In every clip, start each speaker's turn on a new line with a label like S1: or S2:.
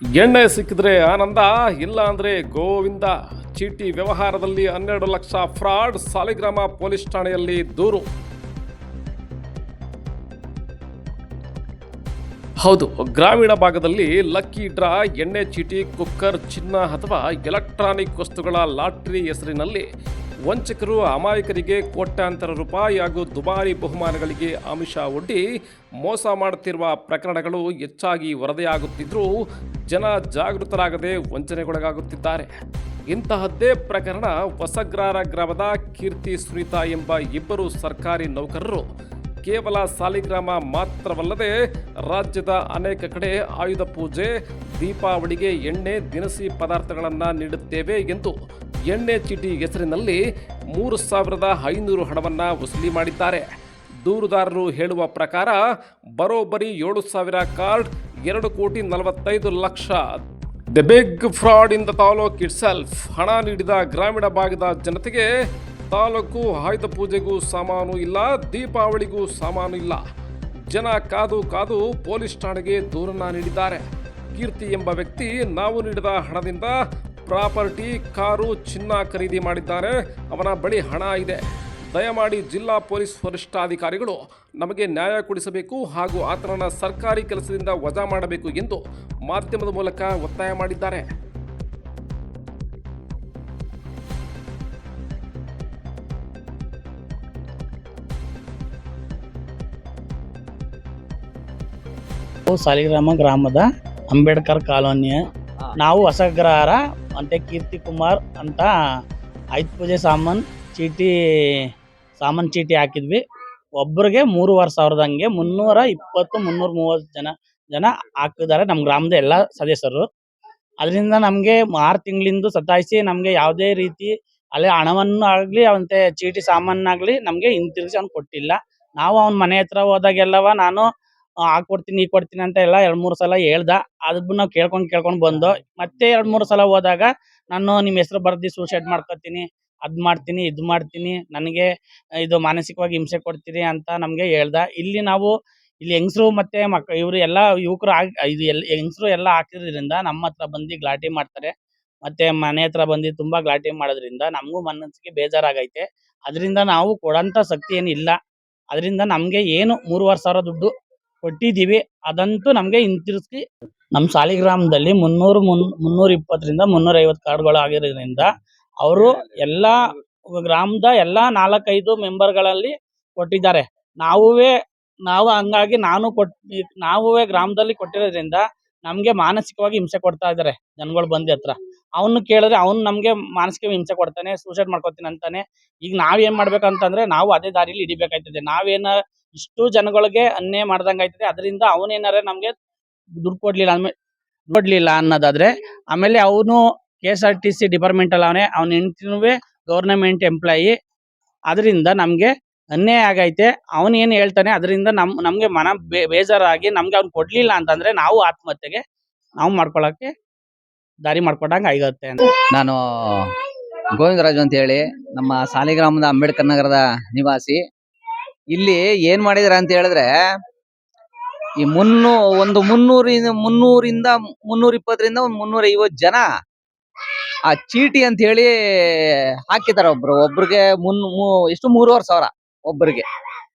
S1: ಎಣ್ಣೆ ಸಿಕ್ಕಿದ್ರೆ ಆನಂದ, ಇಲ್ಲ ಅಂದ್ರೆ ಗೋವಿಂದ. ಚೀಟಿ ವ್ಯವಹಾರದಲ್ಲಿ 12 ಲಕ್ಷ ಫ್ರಾಡ್, ಸಾಲಿಗ್ರಾಮ ಪೊಲೀಸ್ ಠಾಣೆಯಲ್ಲಿ ದೂರು. ಹೌದು, ಗ್ರಾಮೀಣ ಭಾಗದಲ್ಲಿ ಲಕ್ಕಿ ಡ್ರಾ, ಎಣ್ಣೆ ಚೀಟಿ, ಕುಕ್ಕರ್, ಚಿನ್ನ ಅಥವಾ ಎಲೆಕ್ಟ್ರಾನಿಕ್ ವಸ್ತುಗಳ ಲಾಟರಿ ಹೆಸರಿನಲ್ಲಿ ವಂಚಕರು ಅಮಾಯಕರಿಗೆ ಕೋಟ್ಯಾಂತರ ರೂಪಾಯಿ ಹಾಗೂ ದುಬಾರಿ ಬಹುಮಾನಗಳಿಗೆ ಆಮಿಷ ಒಡ್ಡಿ ಮೋಸ ಮಾಡುತ್ತಿರುವ ಪ್ರಕರಣಗಳು ಹೆಚ್ಚಾಗಿ ವರದಿಯಾಗುತ್ತಿದ್ದರೂ ಜನ ಜಾಗೃತರಾಗದೆ ವಂಚನೆಗೊಳಗಾಗುತ್ತಿದ್ದಾರೆ. ಇಂತಹದ್ದೇ ಪ್ರಕರಣ ಹೊಸಗ್ರಾರ ಗ್ರಾಮದ ಕೀರ್ತಿ ಸುನೀತಾ ಎಂಬ ಇಬ್ಬರು ಸರ್ಕಾರಿ ನೌಕರರು ಕೇವಲ ಸಾಲಿಗ್ರಾಮ ಮಾತ್ರವಲ್ಲದೆ ರಾಜ್ಯದ ಅನೇಕ ಕಡೆ ಆಯುಧ ಪೂಜೆ, ದೀಪಾವಳಿಗೆ ಎಣ್ಣೆ, ದಿನಸಿ ಪದಾರ್ಥಗಳನ್ನು ನೀಡುತ್ತೇವೆ ಎಂದು ಎಣ್ಣೆ ಚೀಟಿ ಹೆಸರಿನಲ್ಲಿ 3,500 ಹಣವನ್ನು ವಸೂಲಿ ಮಾಡಿದ್ದಾರೆ. ದೂರುದಾರರು ಹೇಳುವ ಪ್ರಕಾರ ಬರೋಬ್ಬರಿ 7,000 card, 2,45,00,000. The big fraud in the taluk itself. ಹಣ ನೀಡಿದ ಗ್ರಾಮೀಣ ಭಾಗದ ಜನತೆಗೆ ತಾಲೂಕು ಆಯುಧ ಪೂಜೆಗೂ ಸಾಮಾನು ಇಲ್ಲ, ದೀಪಾವಳಿಗೂ ಸಾಮಾನು ಇಲ್ಲ. ಜನ ಕಾದು ಕಾದು ಪೊಲೀಸ್ ಠಾಣೆಗೆ ದೂರನ್ನ ನೀಡಿದ್ದಾರೆ. ಕೀರ್ತಿ ಎಂಬ ವ್ಯಕ್ತಿ ನಾವು ನೀಡಿದ ಹಣದಿಂದ ಪ್ರಾಪರ್ಟಿ, ಕಾರು, ಚಿನ್ನ ಖರೀದಿ ಮಾಡಿದ್ದಾನೆ. ಅವನ ಬಳಿ ಹಣ ಇದೆ. ದಯಮಾಡಿ ಜಿಲ್ಲಾ ಪೊಲೀಸ್ ವರಿಷ್ಠಾಧಿಕಾರಿಗಳು ನಮಗೆ ನ್ಯಾಯ ಕೊಡಿಸಬೇಕು ಹಾಗೂ ಆತನನ್ನು ಸರ್ಕಾರಿ ಕೆಲಸದಿಂದ ವಜಾ ಮಾಡಬೇಕು ಎಂದು ಮಾಧ್ಯಮದ ಮೂಲಕ ಒತ್ತಾಯ ಮಾಡಿದ್ದಾರೆ.
S2: ಸಾಲಿಗ್ರಾಮ ಗ್ರಾಮದ ಅಂಬೇಡ್ಕರ್ ಕಾಲೋನಿಯ ನಾವು ಹೊಸಗ್ರಹಾರ ಅಂತೆ ಕೀರ್ತಿ ಕುಮಾರ್ ಅಂತ ಆಯುಧ ಪೂಜೆ ಸಾಮಾನು ಚೀಟಿ ಹಾಕಿದ್ವಿ. ಒಬ್ಬರಿಗೆ 3,500 ಹಂಗೆ 320-330 ಜನ ಹಾಕಿದ್ದಾರೆ ನಮ್ಮ ಗ್ರಾಮದ ಎಲ್ಲ ಸದಸ್ಯರು. ಅದರಿಂದ ನಮಗೆ 6 ತಿಂಗಳಿಂದ ಸತಾಯಿಸಿ ನಮಗೆ ಯಾವುದೇ ರೀತಿ ಅಲ್ಲೇ ಹಣವನ್ನು ಆಗಲಿ ಅವಂತೆ ಚೀಟಿ ಸಾಮಾನಾಗಲಿ ನಮಗೆ ಹಿಂತಿರುಗಿಸಿ ಅವ್ನು ಕೊಟ್ಟಿಲ್ಲ. ನಾವು ಅವ್ನ ಮನೆ ಹತ್ರ ಹೋದಾಗೆಲ್ಲವ ನಾನು ಕೊಡ್ತೀನಿ ಈ ಕೊಡ್ತೀನಿ ಅಂತ ಎಲ್ಲ 2-3 ಸಲ ಹೇಳ್ದ. ಅದನ್ನ ನಾವು ಕೇಳ್ಕೊಂಡು ಬಂದು ಮತ್ತೆ 2-3 ಸಲ ಹೋದಾಗ ನಾನು ನಿಮ್ಮ ಹೆಸರು ಬರ್ದು ಸೂಸೈಡ್ ಮಾಡ್ಕೊತೀನಿ, ಅದ್ ಮಾಡ್ತೀನಿ ಇದು ಮಾಡ್ತೀನಿ, ನನಗೆ ಇದು ಮಾನಸಿಕವಾಗಿ ಹಿಂಸೆ ಕೊಡ್ತೀರಿ ಅಂತ ನಮಗೆ ಹೇಳ್ದ. ಇಲ್ಲಿ ಹೆಂಗಸರು ಮತ್ತೆ ಇವರು ಎಲ್ಲ ಯುವಕರು ಹೆಂಗಸರು ಎಲ್ಲ ಹಾಕಿದ್ರಿಂದ ನಮ್ಮ ಹತ್ರ ಬಂದು ಗಲಾಟೆ ಮಾಡ್ತಾರೆ. ಮತ್ತೆ ಮನೆ ಹತ್ರ ಬಂದು ತುಂಬಾ ಗಲಾಟೆ ಮಾಡೋದ್ರಿಂದ ನಮಗೂ ಮನಸ್ಸಿಗೆ ಬೇಜಾರಾಗೈತೆ. ಅದರಿಂದ ನಾವು ಕೊಡಂತ ಶಕ್ತಿ ಏನಿಲ್ಲ. ಅದರಿಂದ ನಮಗೆ ಏನು 3,500 ದುಡ್ಡು ಕೊಟ್ಟಿದ್ದೀವಿ ಅದಂತೂ ನಮಗೆ ಹಿಂತಿರುಗಿಸಿ. ನಮ್ಮ ಸಾಲಿಗ್ರಾಮದಲ್ಲಿ 320ರಿಂದ 350 ಕಾರ್ಡ್ಗಳು ಆಗಿರೋದ್ರಿಂದ ಅವರು ಎಲ್ಲ ಗ್ರಾಮದ ಎಲ್ಲ 4-5 ಮೆಂಬರ್ಗಳಲ್ಲಿ ಕೊಟ್ಟಿದ್ದಾರೆ. ನಾವು ಹಂಗಾಗಿ ನಾವುವೇ ಗ್ರಾಮದಲ್ಲಿ ಕೊಟ್ಟಿರೋದ್ರಿಂದ ನಮ್ಗೆ ಮಾನಸಿಕವಾಗಿ ಹಿಂಸೆ ಕೊಡ್ತಾ ಇದ್ದಾರೆ ಜನಗಳು ಬಂದಿ ಹತ್ರ. ಅವನು ಕೇಳಿದ್ರೆ ಅವ್ನು ನಮ್ಗೆ ಮಾನಸಿಕ ಹಿಂಸೆ ಕೊಡ್ತಾನೆ, ಸೂಸೈಡ್ ಮಾಡ್ಕೊತೀನಿ ಅಂತಾನೆ. ಈಗ ನಾವೇನ್ ಮಾಡ್ಬೇಕಂತಂದ್ರೆ ನಾವು ಅದೇ ದಾರಿಲಿ ಹಿಡಿಬೇಕಾಯ್ತದೆ. ನಾವೇನ ಇಷ್ಟು ಜನಗಳಿಗೆ ಅನ್ಯಾಯ ಮಾಡ್ದಂಗ ಆಯ್ತದೆ. ಅದರಿಂದ ಅವನೇನಾರ ನಮ್ಗೆ ದುಡ್ಡು ಕೊಡ್ಲಿಲ್ಲ ಅನ್ನೋದಾದ್ರೆ, ಆಮೇಲೆ ಅವನು KSRTC ಡಿಪಾರ್ಟ್ಮೆಂಟ್ ಅಲ್ಲಿ ಅವನ ಹೆಂಡತಿನೂ ಗವರ್ನಮೆಂಟ್ ಎಂಪ್ಲಾಯಿ. ಅದರಿಂದ ನಮ್ಗೆ ಅನ್ಯಾಯ ಆಗೈತೆ. ಅವನ್ ಏನ್ ಹೇಳ್ತಾನೆ ಅದರಿಂದ ನಮ್ಗೆ ಮನ ಬೇಜಾರಾಗಿ ನಮ್ಗೆ ಅವ್ನು ಕೊಡ್ಲಿಲ್ಲ ಅಂತಂದ್ರೆ ನಾವು ಆತ್ಮಹತ್ಯೆಗೆ ನಾವು ಮಾಡ್ಕೊಳಕ್ಕೆ ದಾರಿ ಮಾಡ್ಕೊಡಂಗ ಆಗತ್ತೆ ಅಂತ.
S3: ನಾನು ಗೋವಿಂದರಾಜು ಅಂತ ಹೇಳಿ ನಮ್ಮ ಸಾಲಿಗ್ರಾಮದ ಅಂಬೇಡ್ಕರ್ ನಗರದ ನಿವಾಸಿ. ಇಲ್ಲಿ ಏನ್ ಮಾಡಿದಾರ ಅಂತ ಹೇಳಿದ್ರೆ, ಈ 300ರಿಂದ 320ರಿಂದ 350 ಜನ ಆ ಚೀಟಿ ಅಂತ ಹೇಳಿ ಹಾಕಿದಾರ. ಒಬ್ರಿಗೆ ಎಷ್ಟು 3,500 ಒಬ್ಬರಿಗೆ.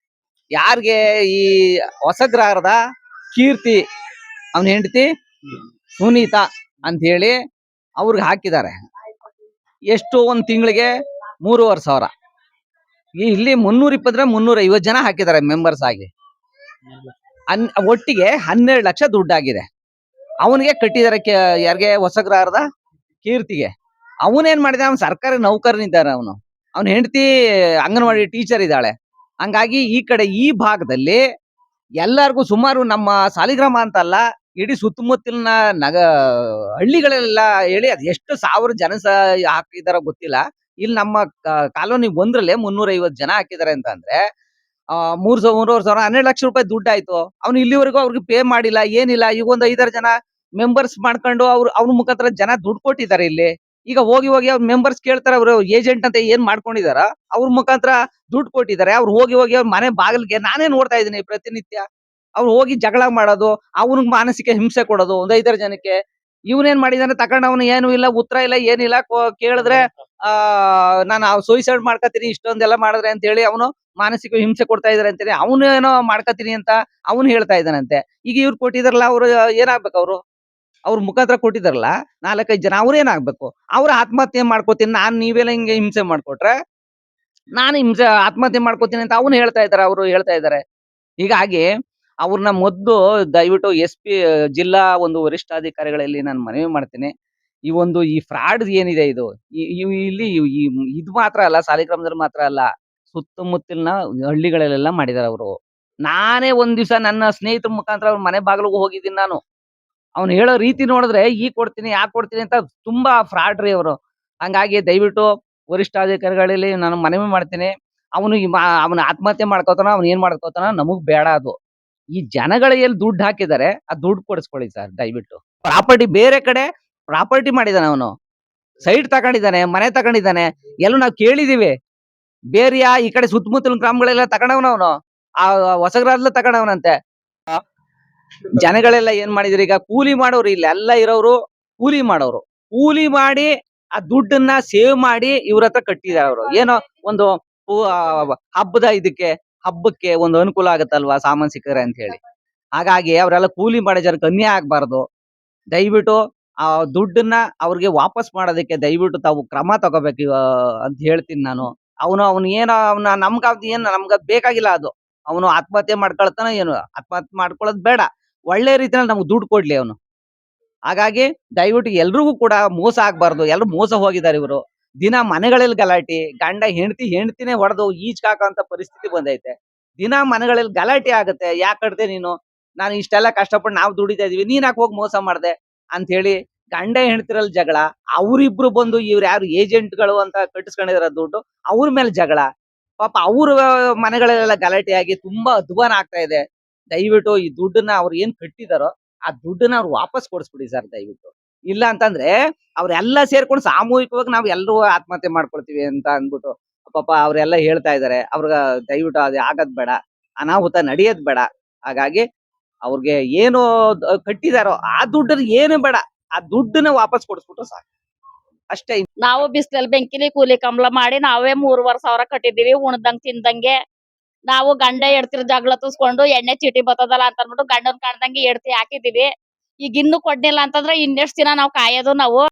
S3: ಯಾರಿಗೆ? ಈ ಹೊಸಗ್ರಹಾರದ ಕೀರ್ತಿ, ಅವನ ಹೆಂಡತಿ ಸುನೀತಾ ಅಂತ ಹೇಳಿ ಅವ್ರಿಗೆ ಹಾಕಿದ್ದಾರೆ. ಎಷ್ಟು? ಒಂದ್ ತಿಂಗಳಿಗೆ 3,500. ಇಲ್ಲಿ 320-350 ಜನ ಹಾಕಿದ್ದಾರೆ ಮೆಂಬರ್ಸ್ ಆಗಿ. ಒಟ್ಟಿಗೆ 12 ಲಕ್ಷ ದುಡ್ಡಾಗಿದೆ. ಅವನಿಗೆ ಕಟ್ಟಿದ್ದಾರೆ. ಯಾರಿಗೆ? ಹೊಸಗ್ರಹಾರದ ಕೀರ್ತಿಗೆ. ಅವನೇನ್ ಮಾಡಿದ? ಅವನ್ ಸರ್ಕಾರಿ ನೌಕರನಿದ್ದಾರೆ. ಅವನ ಹೆಂಡತಿ ಅಂಗನವಾಡಿ ಟೀಚರ್ ಇದ್ದಾಳೆ. ಹಂಗಾಗಿ ಈ ಕಡೆ ಈ ಭಾಗದಲ್ಲಿ ಎಲ್ಲಾರ್ಗು ಸುಮಾರು ನಮ್ಮ ಸಾಲಿಗ್ರಾಮ ಅಂತಲ್ಲ, ಇಡೀ ಸುತ್ತಮುತ್ತಲಿನ ಹಳ್ಳಿಗಳೆಲ್ಲ ಹೇಳಿ ಅದ್ ಎಷ್ಟು ಸಾವಿರ ಜನ ಹಾಕಿದಾರ ಗೊತ್ತಿಲ್ಲ. ಇಲ್ಲಿ ನಮ್ಮ ಕಾಲೋನಿ ಒಂದ್ರಲ್ಲೇ 350 ಜನ ಹಾಕಿದ್ದಾರೆ ಅಂತ ಅಂದ್ರೆ 3,500 12 ಲಕ್ಷ ರೂಪಾಯಿ ದುಡ್ಡು ಆಯ್ತು. ಅವ್ನು ಇಲ್ಲಿವರೆಗೂ ಅವ್ರಿಗೆ ಪೇ ಮಾಡಿಲ್ಲ, ಏನಿಲ್ಲ. ಈಗ ಒಂದು 5-6 ಜನ ಮೆಂಬರ್ಸ್ ಮಾಡ್ಕೊಂಡು ಅವ್ರ ಮುಖಾಂತರ ಜನ ದುಡ್ಡು ಕೊಟ್ಟಿದ್ದಾರೆ. ಇಲ್ಲಿ ಈಗ ಹೋಗಿ ಅವ್ರ ಮೆಂಬರ್ಸ್ ಕೇಳ್ತಾರೆ, ಅವರು ಏಜೆಂಟ್ ಅಂತ ಏನ್ ಮಾಡ್ಕೊಂಡಿದಾರ ಅವ್ರ ಮುಖಾಂತರ ದುಡ್ಡು ಕೊಟ್ಟಿದ್ದಾರೆ. ಅವ್ರು ಹೋಗಿ ಅವ್ರ ಮನೆ ಬಾಗಿಲಿಗೆ ನಾನೇ ನೋಡ್ತಾ ಇದ್ದೀನಿ ಪ್ರತಿನಿತ್ಯ. ಅವ್ರು ಹೋಗಿ ಜಗಳ ಮಾಡೋದು, ಅವ್ನಿಗೆ ಮಾನಸಿಕ ಹಿಂಸೆ ಕೊಡೋದು. ಒಂದು 5-6 ಜನಕ್ಕೆ ಇವನೇನ್ ಮಾಡಿದಾನೆ ತಕೊಂಡವನು ಏನು ಇಲ್ಲ, ಉತ್ತರ ಇಲ್ಲ, ಏನಿಲ್ಲ. ಕೇಳಿದ್ರೆ ನಾನು ಸೂಸೈಡ್ ಮಾಡ್ಕೊತೀನಿ ಇಷ್ಟೊಂದೆಲ್ಲ ಮಾಡಿದ್ರೆ ಅಂತ ಹೇಳಿ ಅವನು ಮಾನಸಿಕ ಹಿಂಸೆ ಕೊಡ್ತಾ ಇದಾರೆ ಅಂತೇಳಿ ಅವನು ಏನೋ ಮಾಡ್ಕೊತೀನಿ ಅಂತ ಅವನು ಹೇಳ್ತಾ ಇದ್ದಾನಂತೆ. ಈಗ ಇವ್ರು ಕೊಟ್ಟಿದಾರಲ್ಲ, ಅವ್ರು ಏನಾಗ್ಬೇಕು? ಅವ್ರ ಮುಖಾಂತರ ಕೊಟ್ಟಿದಾರಲ್ಲ 4-5 ಜನ, ಅವ್ರು ಏನಾಗ್ಬೇಕು? ಅವ್ರು ಆತ್ಮಹತ್ಯೆ ಮಾಡ್ಕೋತೀನಿ ನಾನು, ನೀವೆಲ್ಲ ಹಿಂಗೆ ಹಿಂಸೆ ಮಾಡ್ಕೊಟ್ರೆ ನಾನು ಆತ್ಮಹತ್ಯೆ ಮಾಡ್ಕೋತೀನಿ ಅಂತ ಅವ್ರು ಹೇಳ್ತಾ ಇದಾರೆ. ಹೀಗಾಗಿ ಅವ್ರನ್ನ ಮೊದ್ಲು ದಯವಿಟ್ಟು SP ಜಿಲ್ಲಾ ಒಂದು ವರಿಷ್ಠಾಧಿಕಾರಿಗಳಲ್ಲಿ ನಾನು ಮನವಿ ಮಾಡ್ತೀನಿ. ಈ ಫ್ರಾಡ್ ಏನಿದೆ ಇದು, ಇಲ್ಲಿ ಇದು ಮಾತ್ರ ಅಲ್ಲ, ಸಾಲಿಗ್ರಾಮದಲ್ಲಿ ಮಾತ್ರ ಅಲ್ಲ, ಸುತ್ತಮುತ್ತಲಿನ ಹಳ್ಳಿಗಳಲ್ಲೆಲ್ಲ ಮಾಡಿದಾರೆ ಅವರು. ನಾನೇ ಒಂದ್ ದಿವ್ಸ ನನ್ನ ಸ್ನೇಹಿತರ ಮುಖಾಂತರ ಅವ್ರ ಮನೆ ಬಾಗಿಲಿಗೆ ಹೋಗಿದ್ದೀನಿ ನಾನು. ಅವ್ನು ಹೇಳೋ ರೀತಿ ನೋಡಿದ್ರೆ ಕೊಡ್ತೀನಿ, ಯಾಕ್ ಕೊಡ್ತೀನಿ ಅಂತ ತುಂಬಾ ಫ್ರಾಡ್ ರೀ ಅವರು. ಹಂಗಾಗಿ ದಯವಿಟ್ಟು ವರಿಷ್ಠಾಧಿಕಾರಿಗಳಲ್ಲಿ ನಾನು ಮನವಿ ಮಾಡ್ತೀನಿ. ಅವನು ಆತ್ಮಹತ್ಯೆ ಮಾಡ್ಕೋತಾನೋ, ಅವ್ನು ಏನ್ ಮಾಡ್ಕೋತಾನೋ ನಮಗ್ ಬೇಡ ಅದು. ಈ ಜನಗಳು ಎಲ್ಲಿ ದುಡ್ಡು ಹಾಕಿದ್ದಾರೆ ಆ ದುಡ್ಡು ಕೊಡಿಸ್ಕೊಳ್ಳಿ ಸರ್ ದಯವಿಟ್ಟು. ಪ್ರಾಪರ್ಟಿ ಬೇರೆ ಕಡೆ ಪ್ರಾಪರ್ಟಿ ಮಾಡಿದಾನೆ ಅವನು, ಸೈಟ್ ತಗೊಂಡಿದ್ದಾನೆ, ಮನೆ ತಗೊಂಡಿದ್ದಾನೆ, ಎಲ್ಲ ನಾವು ಕೇಳಿದೀವಿ. ಬೇರೆಯ ಈ ಕಡೆ ಸುತ್ತಮುತ್ತಲಿನ ಗ್ರಾಮಗಳೆಲ್ಲ ತಗೊಂಡವನ ಅವನು, ಆ ಹೊಸಗ್ರಾದ್ಲ ತಗೊಂಡವನಂತೆ. ಜನಗಳೆಲ್ಲ ಏನ್ ಮಾಡಿದ್ರು, ಈಗ ಕೂಲಿ ಮಾಡೋರು, ಇಲ್ಲೆಲ್ಲ ಇರೋರು ಕೂಲಿ ಮಾಡಿ ಆ ದುಡ್ಡನ್ನ ಸೇವ್ ಮಾಡಿ ಇವ್ರ ಹತ್ರ ಕಟ್ಟಿದಾರೆ ಅವರು. ಏನೋ ಒಂದು ಹಬ್ಬಕ್ಕೆ ಒಂದು ಅನುಕೂಲ ಆಗುತ್ತಲ್ವಾ ಸಾಮಾನ್ ಸಿಕ್ಕರೆ ಅಂತ ಹೇಳಿ. ಹಾಗಾಗಿ ಅವರೆಲ್ಲ ಕೂಲಿ ಮಾಡೋ ಜನಕ್ಕೆ ಅನ್ಯಾಯ ಆಗ್ಬಾರ್ದು. ದಯವಿಟ್ಟು ಆ ದುಡ್ಡನ್ನ ಅವ್ರಿಗೆ ವಾಪಸ್ ಮಾಡೋದಕ್ಕೆ ದಯವಿಟ್ಟು ತಾವು ಕ್ರಮ ತಗೋಬೇಕು ಅಂತ ಹೇಳ್ತೀನಿ ನಾನು. ಅವನು ಏನೋ ನಮ್ಗ ಬೇಕಾಗಿಲ್ಲ ಅದು. ಅವನು ಆತ್ಮಹತ್ಯೆ ಮಾಡ್ಕೊಳ್ತಾನ, ಏನು ಆತ್ಮಹತ್ಯೆ ಮಾಡ್ಕೊಳ್ಳೋದು ಬೇಡ, ಒಳ್ಳೆ ರೀತಿಯಲ್ಲಿ ನಮ್ಗೆ ದುಡ್ಡು ಕೊಡ್ಲಿ ಅವನು. ಹಾಗಾಗಿ ದಯವಿಟ್ಟು ಎಲ್ರಿಗೂ ಕೂಡ ಮೋಸ ಆಗ್ಬಾರ್ದು. ಎಲ್ರು ಮೋಸ ಹೋಗಿದ್ದಾರೆ ಇವರು. ದಿನ ಮನೆಗಳಲ್ಲಿ ಗಲಾಟೆ, ಗಂಡ ಹೆಂಡತಿನೇ ಹೊಡೆದು ಈಚ್ಕಾಕಂತ ಪರಿಸ್ಥಿತಿ ಬಂದೈತೆ. ದಿನ ಮನೆಗಳಲ್ಲಿ ಗಲಾಟೆ ಆಗುತ್ತೆ. ಯಾಕೆ ಕಟ್ದೆ ನೀನು, ನಾನು ಇಷ್ಟೆಲ್ಲ ಕಷ್ಟಪಟ್ಟು ನಾವು ದುಡಿತಾ ಇದೀವಿ, ನೀನ್ ಯಾಕೆ ಹೋಗಿ ಮೋಸ ಮಾಡ್ದೆ ಅಂತ ಹೇಳಿ ಗಂಡ ಹೆಂಡತಿರಲ್ಲಿ ಜಗಳ. ಅವ್ರಿಬ್ರು ಬಂದು ಇವ್ರು ಯಾರು ಏಜೆಂಟ್ಗಳು ಅಂತ ಕಟ್ಟಿಸ್ಕೊಂಡಿದಾರ ದುಡ್ಡು, ಅವ್ರ ಮೇಲೆ ಜಗಳ. ಪಾಪ ಅವ್ರ ಮನೆಗಳೆಲ್ಲ ಗಲಾಟೆ ಆಗಿ ತುಂಬಾ ಅಧ್ವಾನ ಆಗ್ತಾ ಇದೆ. ದಯವಿಟ್ಟು ಈ ದುಡ್ಡನ್ನ ಅವ್ರು ಏನ್ ಕಟ್ಟಿದಾರೋ ಆ ದುಡ್ಡನ್ನ ಅವ್ರು ವಾಪಸ್ ಕೊಡಿಸ್ಬಿಡಿ ಸರ್ ದಯವಿಟ್ಟು. ಇಲ್ಲ ಅಂತಂದ್ರೆ ಅವ್ರೆಲ್ಲ ಸೇರ್ಕೊಂಡು ಸಾಮೂಹಿಕವಾಗಿ ನಾವು ಎಲ್ಲರೂ ಆತ್ಮಹತ್ಯೆ ಮಾಡ್ಕೊಳ್ತೀವಿ ಅಂತ ಅಂದ್ಬಿಟ್ಟು ಪಾಪ ಅವ್ರೆಲ್ಲ ಹೇಳ್ತಾ ಇದಾರೆ. ಅವ್ರಿಗೆ ದಯವಿಟ್ಟು ಅದು ಆಗದ್ ಬೇಡ, ಅನಾಹುತ ನಡೆಯೋದ್ ಬೇಡ. ಹಾಗಾಗಿ ಅವ್ರಿಗೆ ಏನು ಕಟ್ಟಿದಾರೋ ಆ ದುಡ್ಡನ್ನ ಏನು ಬೇಡ, ಆ ದುಡ್ಡನ್ನ ವಾಪಸ್ ಕೊಡಿಸ್ಬಿಟ್ರೆ ಸಾಕು, ಅಷ್ಟೇ.
S4: ನಾವು ಬಿಸ್ಲಲ್ಲಿ ಬೆಂಕಿಲಿ ಕೂಲಿ ಕಂಬಳ ಮಾಡಿ ನಾವೇ 3,500 ಕಟ್ಟಿದೀವಿ ಉಣ್ದಂಗ್ ತಿಂದಂಗೆ. ನಾವು ಗಂಡ ಹೆಂಡ್ತಿರ್ ಜಗಳ ತುಸ್ಕೊಂಡು ಎಣ್ಣೆ ಚೀಟಿ ಬರ್ತದಲ್ಲ ಅಂತ ಅಂದ್ಬಿಟ್ಟು ಗಂಡನ್ ಕಾಣ್ದಂಗೆ ಹೆಂಡ್ತಿ ಹಾಕಿದೀವಿ. ಈಗ ಇನ್ನು ಕೊಡ್ಲಿಲ್ಲ ಅಂತಂದ್ರೆ ಇನ್ನೆಷ್ಟ್ ದಿನ ನಾವು ಕಾಯೋದು ನಾವು.